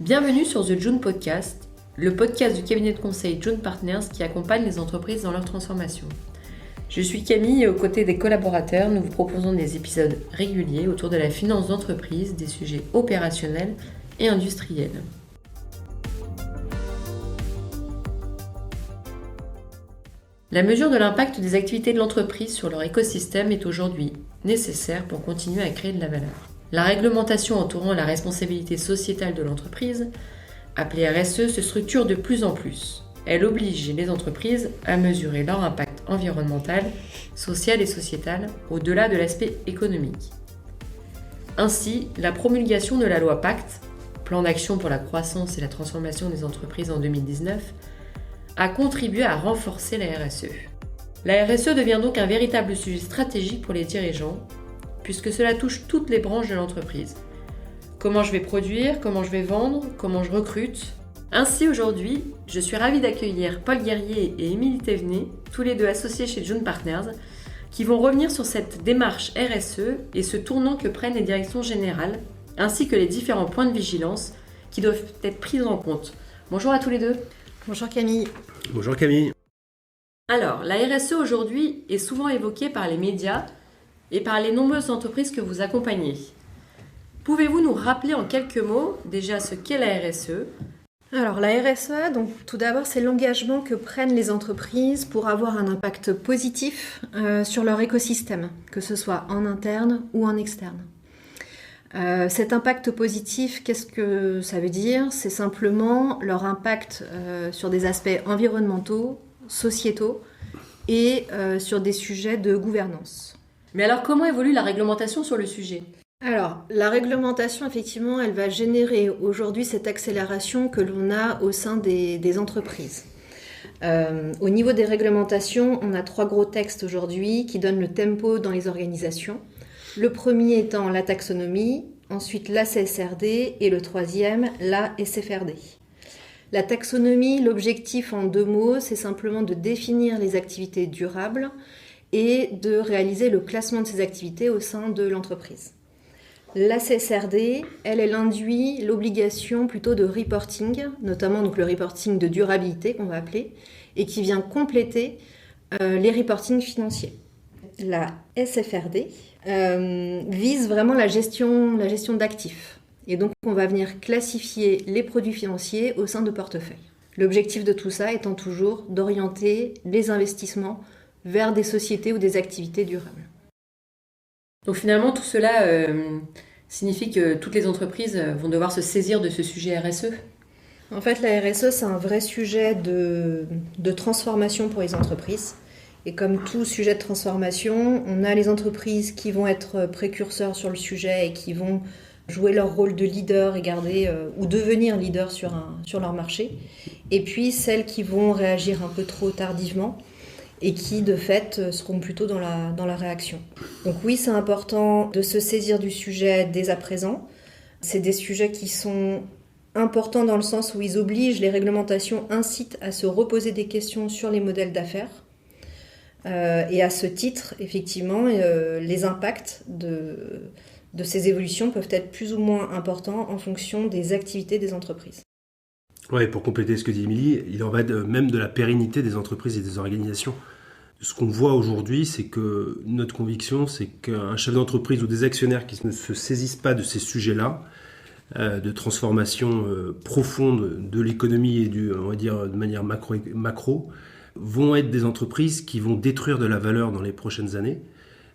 Bienvenue sur The June Podcast, le podcast du cabinet de conseil June Partners qui accompagne les entreprises dans leur transformation. Je suis Camille et aux côtés des collaborateurs, nous vous proposons des épisodes réguliers autour de la finance d'entreprise, des sujets opérationnels et industriels. La mesure de l'impact des activités de l'entreprise sur leur écosystème est aujourd'hui nécessaire pour continuer à créer de la valeur. La réglementation entourant la responsabilité sociétale de l'entreprise, appelée RSE, se structure de plus en plus. Elle oblige les entreprises à mesurer leur impact environnemental, social et sociétal au-delà de l'aspect économique. Ainsi, la promulgation de la loi Pacte, Plan d'action pour la croissance et la transformation des entreprises en 2019, a contribué à renforcer la RSE. La RSE devient donc un véritable sujet stratégique pour les dirigeants, puisque cela touche toutes les branches de l'entreprise. Comment je vais produire, comment je vais vendre, comment je recrute. Ainsi aujourd'hui, je suis ravie d'accueillir Paul Guerrier et Émilie Thévenet, tous les deux associés chez June Partners, qui vont revenir sur cette démarche RSE et ce tournant que prennent les directions générales, ainsi que les différents points de vigilance qui doivent être pris en compte. Bonjour à tous les deux. Bonjour Camille. Bonjour Camille. Alors, la RSE aujourd'hui est souvent évoquée par les médias et par les nombreuses entreprises que vous accompagnez. Pouvez-vous nous rappeler en quelques mots déjà ce qu'est la RSE ? Alors la RSE, donc tout d'abord, c'est l'engagement que prennent les entreprises pour avoir un impact positif sur leur écosystème, que ce soit en interne ou en externe. Cet impact positif, qu'est-ce que ça veut dire ? C'est simplement leur impact sur des aspects environnementaux, sociétaux et sur des sujets de gouvernance. Mais alors comment évolue la réglementation sur le sujet ? Alors, la réglementation, effectivement, elle va générer aujourd'hui cette accélération que l'on a au sein des entreprises. Au niveau des réglementations, on a 3 gros textes aujourd'hui qui donnent le tempo dans les organisations. Le premier étant la taxonomie, ensuite la CSRD et le troisième, la SFRD. La taxonomie, l'objectif en 2 mots, c'est simplement de définir les activités durables et de réaliser le classement de ces activités au sein de l'entreprise. La CSRD, elle induit l'obligation plutôt de reporting, notamment donc le reporting de durabilité qu'on va appeler, et qui vient compléter les reportings financiers. La SFRD vise vraiment la gestion d'actifs. Et donc on va venir classifier les produits financiers au sein de portefeuilles. L'objectif de tout ça étant toujours d'orienter les investissements vers des sociétés ou des activités durables. Donc finalement, tout cela signifie que toutes les entreprises vont devoir se saisir de ce sujet RSE ? En fait, la RSE, c'est un vrai sujet de transformation pour les entreprises. Et comme tout sujet de transformation, on a les entreprises qui vont être précurseurs sur le sujet et qui vont jouer leur rôle de leader et garder ou devenir leader sur leur marché. Et puis celles qui vont réagir un peu trop tardivement et qui, de fait, seront plutôt dans la réaction. Donc oui, c'est important de se saisir du sujet dès à présent. C'est des sujets qui sont importants dans le sens où ils obligent, les réglementations incitent à se reposer des questions sur les modèles d'affaires. Et à ce titre, effectivement, les impacts de ces évolutions peuvent être plus ou moins importants en fonction des activités des entreprises. Ouais, pour compléter ce que dit Émilie, il en va même de la pérennité des entreprises et des organisations. Ce qu'on voit aujourd'hui, c'est que notre conviction, c'est qu'un chef d'entreprise ou des actionnaires qui ne se saisissent pas de ces sujets-là, de transformation profonde de l'économie et on va dire de manière macro, vont être des entreprises qui vont détruire de la valeur dans les prochaines années,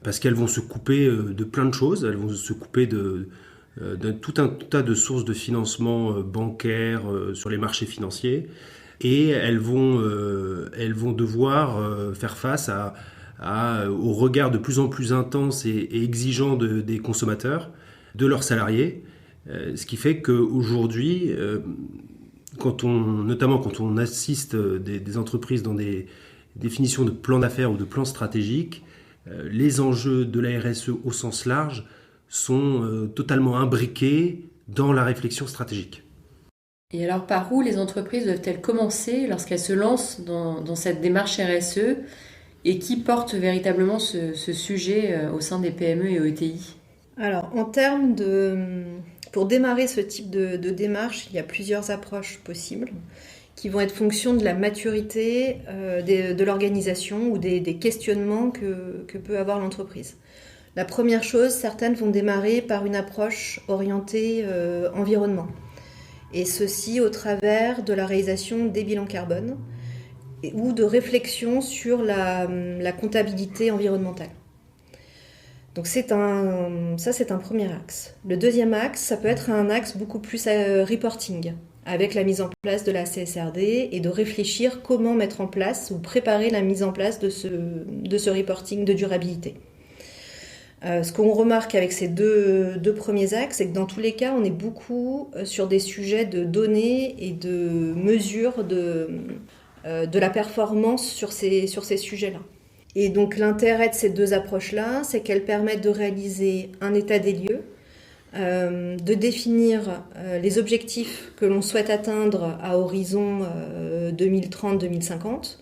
parce qu'elles vont se couper de plein de choses, elles vont se couper de tout un tas de sources de financement bancaire sur les marchés financiers, et elles vont devoir faire face au regard de plus en plus intense et exigeant des consommateurs, de leurs salariés, ce qui fait qu'aujourd'hui, notamment quand on assiste des entreprises dans des définitions de plans d'affaires ou de plans stratégiques, les enjeux de la RSE au sens large sont totalement imbriqués dans la réflexion stratégique. Et alors, par où les entreprises doivent-elles commencer lorsqu'elles se lancent dans cette démarche RSE et qui porte véritablement ce sujet au sein des PME et ETI ? Alors, pour démarrer ce type de démarche, il y a plusieurs approches possibles qui vont être fonction de la maturité de l'organisation ou des questionnements que peut avoir l'entreprise. La première chose, certaines vont démarrer par une approche orientée environnement. Et ceci au travers de la réalisation des bilans carbone ou de réflexion sur la comptabilité environnementale. Donc c'est un premier axe. Le deuxième axe, ça peut être un axe beaucoup plus reporting, avec la mise en place de la CSRD et de réfléchir comment mettre en place ou préparer la mise en place de ce reporting de durabilité. Ce qu'on remarque avec ces deux premiers axes, c'est que dans tous les cas, on est beaucoup sur des sujets de données et de mesures de la performance sur ces sujets-là. Et donc l'intérêt de ces deux approches-là, c'est qu'elles permettent de réaliser un état des lieux, de définir les objectifs que l'on souhaite atteindre à horizon 2030-2050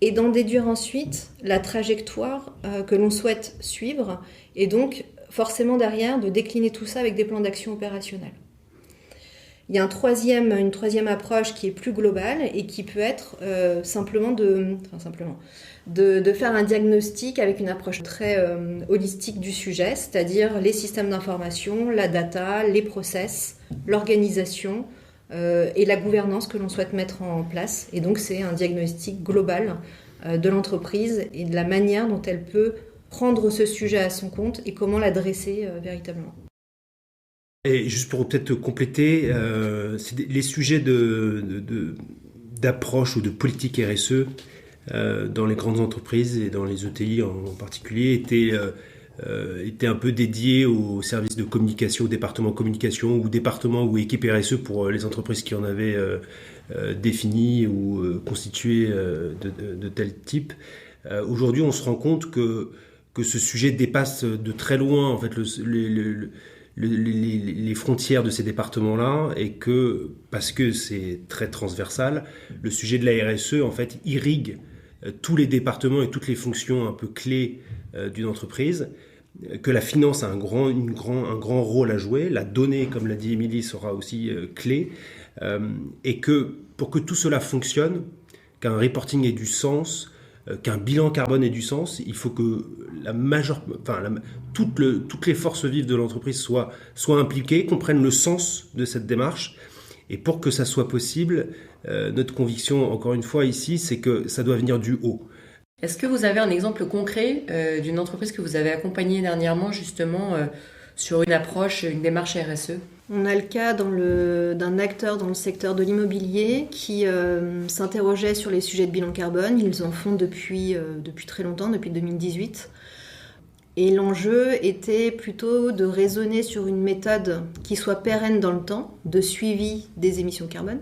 et d'en déduire ensuite la trajectoire que l'on souhaite suivre et donc forcément derrière de décliner tout ça avec des plans d'action opérationnels. Il y a une troisième approche qui est plus globale et qui peut être simplement de faire un diagnostic avec une approche très holistique du sujet, c'est-à-dire les systèmes d'information, la data, les process, l'organisation et la gouvernance que l'on souhaite mettre en place. Et donc c'est un diagnostic global de l'entreprise et de la manière dont elle peut prendre ce sujet à son compte et comment l'adresser véritablement. Et juste pour peut-être compléter, c'est les sujets d'approche ou de politique RSE dans les grandes entreprises et dans les ETI en particulier étaient un peu dédiés aux services de communication, au département communication ou département ou équipe RSE pour les entreprises qui en avaient défini ou constitué de tel type. Aujourd'hui, on se rend compte que ce sujet dépasse de très loin en fait les frontières de ces départements-là et que, parce que c'est très transversal, le sujet de la RSE, en fait, irrigue tous les départements et toutes les fonctions un peu clés d'une entreprise, que la finance a un grand rôle à jouer, la donnée, comme l'a dit Émilie, sera aussi clé, et que pour que tout cela fonctionne, qu'un reporting ait du sens, qu'un bilan carbone ait du sens, il faut que toutes les forces vives de l'entreprise soient impliquées, comprennent le sens de cette démarche. Et pour que ça soit possible, notre conviction, encore une fois ici, c'est que ça doit venir du haut. Est-ce que vous avez un exemple concret d'une entreprise que vous avez accompagnée dernièrement justement sur une approche, une démarche RSE ? On a le cas d'un acteur dans le secteur de l'immobilier qui s'interrogeait sur les sujets de bilan carbone. Ils en font depuis très longtemps, depuis 2018. Et l'enjeu était plutôt de raisonner sur une méthode qui soit pérenne dans le temps, de suivi des émissions carbone.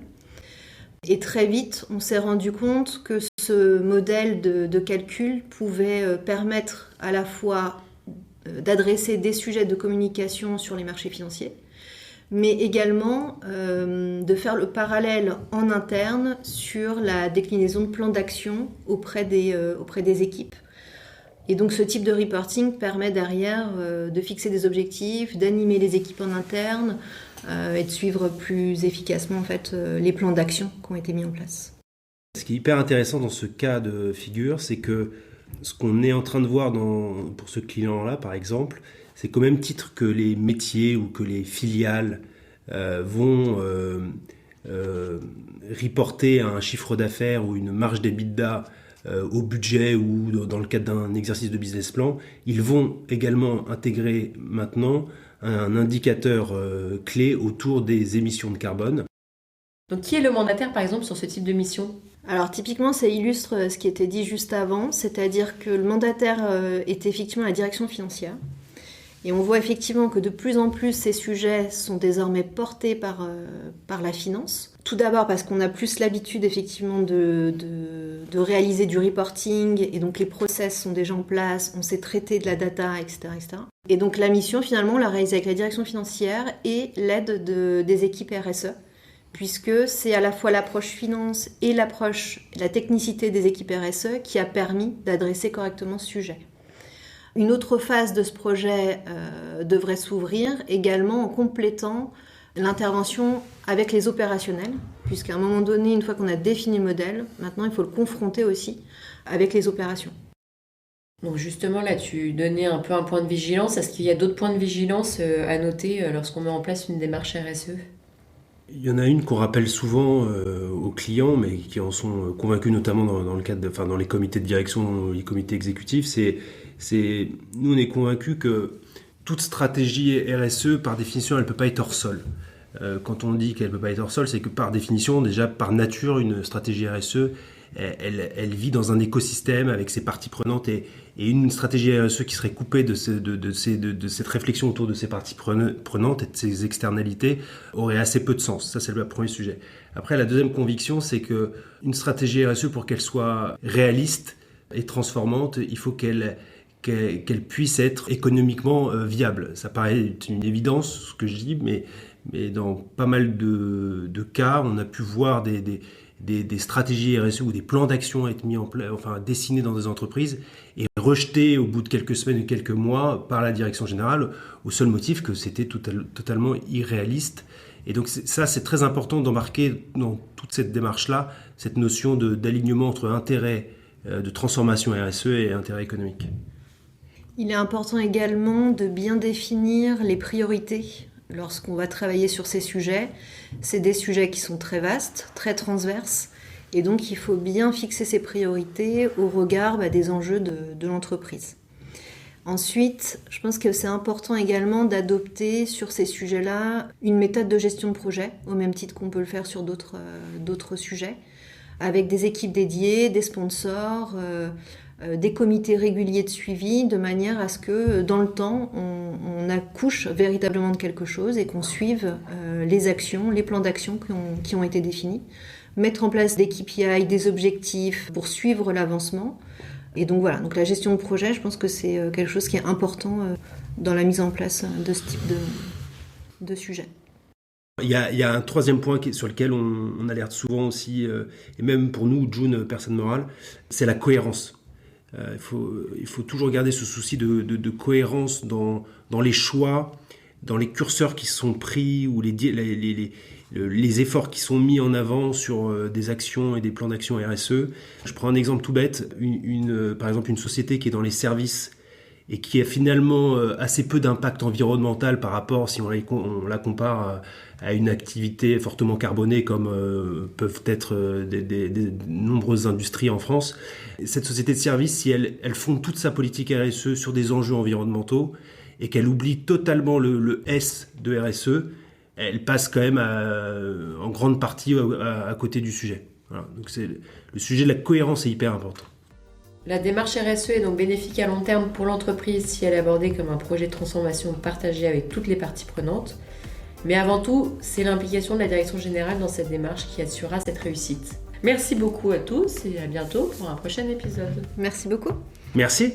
Et très vite, on s'est rendu compte que ce modèle de calcul pouvait permettre à la fois d'adresser des sujets de communication sur les marchés financiers, mais également de faire le parallèle en interne sur la déclinaison de plans d'action auprès des équipes. Et donc ce type de reporting permet derrière de fixer des objectifs, d'animer les équipes en interne et de suivre plus efficacement en fait, les plans d'action qui ont été mis en place. Ce qui est hyper intéressant dans ce cas de figure, c'est que ce qu'on est en train de voir pour ce client-là, par exemple, c'est qu'au même titre que les métiers ou que les filiales vont reporter un chiffre d'affaires ou une marge d'EBITDA au budget ou dans le cadre d'un exercice de business plan, ils vont également intégrer maintenant un indicateur clé autour des émissions de carbone. Donc qui est le mandataire par exemple sur ce type de mission ? Alors typiquement ça illustre ce qui était dit juste avant, c'est-à-dire que le mandataire est effectivement la direction financière. Et on voit effectivement que de plus en plus ces sujets sont désormais portés par la finance. Tout d'abord parce qu'on a plus l'habitude effectivement de réaliser du reporting et donc les process sont déjà en place, on sait traiter de la data, etc., etc. Et donc la mission finalement on l'a réalisée avec la direction financière et l'aide des équipes RSE, puisque c'est à la fois l'approche finance et la technicité des équipes RSE qui a permis d'adresser correctement ce sujet. Une autre phase de ce projet devrait s'ouvrir également en complétant l'intervention avec les opérationnels, puisqu'à un moment donné, une fois qu'on a défini le modèle, maintenant il faut le confronter aussi avec les opérations. Donc justement, là, tu donnais un peu un point de vigilance. Est-ce qu'il y a d'autres points de vigilance à noter lorsqu'on met en place une démarche RSE ? Il y en a une qu'on rappelle souvent aux clients, mais qui en sont convaincus notamment dans le cadre dans les comités de direction, les comités exécutifs. Nous, on est convaincus que toute stratégie RSE, par définition, elle ne peut pas être hors sol. Quand on dit qu'elle ne peut pas être hors sol, c'est que par définition, déjà par nature, une stratégie RSE, elle vit dans un écosystème avec ses parties prenantes et une stratégie RSE qui serait coupée de cette réflexion autour de ses parties prenantes et de ses externalités aurait assez peu de sens. Ça, c'est le premier sujet. Après, la deuxième conviction, c'est que une stratégie RSE, pour qu'elle soit réaliste et transformante, il faut qu'elle puisse être économiquement viable. Ça paraît une évidence, ce que je dis, mais dans pas mal de cas, on a pu voir des stratégies RSE ou des plans d'action être mis en place, dessinés dans des entreprises et rejetés au bout de quelques semaines ou quelques mois par la direction générale au seul motif que c'était totalement irréaliste. Et donc c'est très important d'embarquer dans toute cette démarche-là cette notion d'alignement entre intérêt de transformation RSE et intérêt économique. Il est important également de bien définir les priorités lorsqu'on va travailler sur ces sujets. C'est des sujets qui sont très vastes, très transverses, et donc il faut bien fixer ses priorités au regard des enjeux de l'entreprise. Ensuite, je pense que c'est important également d'adopter sur ces sujets-là une méthode de gestion de projet, au même titre qu'on peut le faire sur d'autres sujets, avec des équipes dédiées, des sponsors, des comités réguliers de suivi, de manière à ce que dans le temps, on accouche véritablement de quelque chose et qu'on suive les actions, les plans d'action qui ont été définis. Mettre en place des KPI, des objectifs pour suivre l'avancement. Et donc voilà, donc la gestion de projet, je pense que c'est quelque chose qui est important dans la mise en place de ce type de sujet. Il y a un troisième point sur lequel on alerte souvent aussi, et même pour nous, June, personne morale, c'est la cohérence. Il faut toujours garder ce souci de cohérence dans les choix, dans les curseurs qui sont pris ou les efforts qui sont mis en avant sur des actions et des plans d'action RSE. Je prends un exemple tout bête, par exemple une société qui est dans les services et qui a finalement assez peu d'impact environnemental par rapport, si on la compare à une activité fortement carbonée comme peuvent être des nombreuses industries en France. Cette société de services, si elle fonde toute sa politique RSE sur des enjeux environnementaux et qu'elle oublie totalement le S de RSE, elle passe quand même en grande partie à côté du sujet. Voilà. Donc le sujet de la cohérence est hyper important. La démarche RSE est donc bénéfique à long terme pour l'entreprise si elle est abordée comme un projet de transformation partagé avec toutes les parties prenantes. Mais avant tout, c'est l'implication de la direction générale dans cette démarche qui assurera cette réussite. Merci beaucoup à tous et à bientôt pour un prochain épisode. Merci beaucoup. Merci.